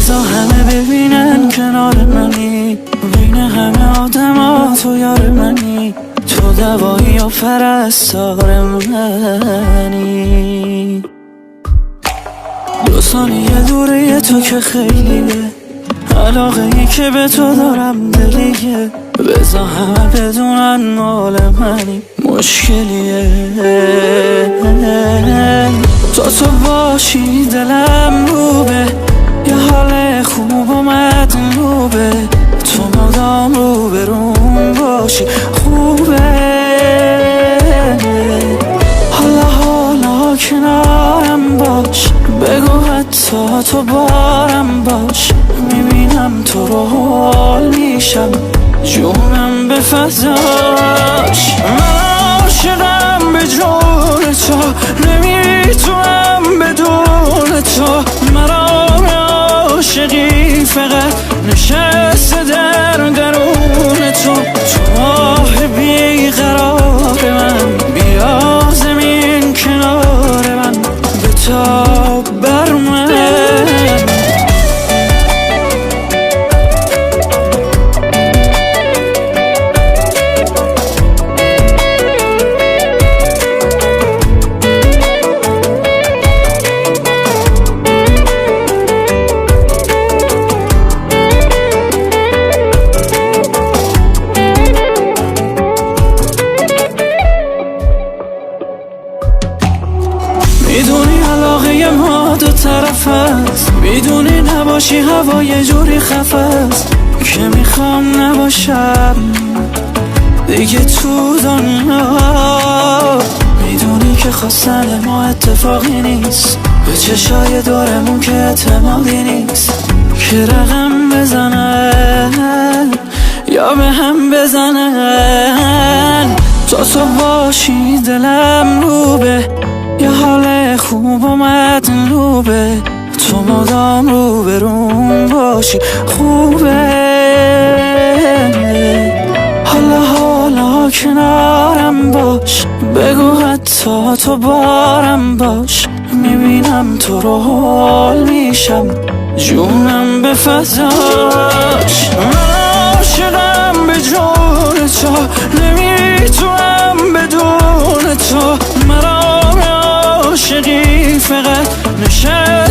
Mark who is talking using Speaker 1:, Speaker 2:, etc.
Speaker 1: بذار همه ببینن کنار منی، بین همه آدم ها تو یار منی، تو دوایی و پرستار منی. 2 ثانیه دوره تو که خیلیه، علاقه ای که به تو دارم دلیه، بذار همه بدونن مال منی، مشکلیه. تو باشی دلم روبه، یه حال خوب و مطلوبه، تو مدام رو برون باشی خوبه. حالا کنارم باش، بگو حتی تو بارم باش، میبینم تو رو حال میشم، جونم به فضاش. من عاشقم به جون تو، نمیتونم بدون تو، مرا عاشقی فقط نشسته در درون تو. تو ماه بیقرار من، بیا زمین کنار من، بتاب بر من. میدونی علاقه ما 2 طرف است، میدونی نباشی هوا یه جوری خفه است که میخوام نباشم دیگه تو دنیا. میدونی که خواستن ما اتفاقی نیست، به چشای دورمون که اعتمادی نیست، که رقم بزنن یا به هم بزنن. تو باشی دلم روبه، یه حال خوب و مطلوبه، تو مدام رو برون باشی خوبه. حالا کنارم باش، بگو حتی تو بارم باش، میبینم تو رو حال میشم، جونم به فضاش. من عاشقم به جون تو، نمیتونم بدون تو، مرا عاشقی فقط نشسته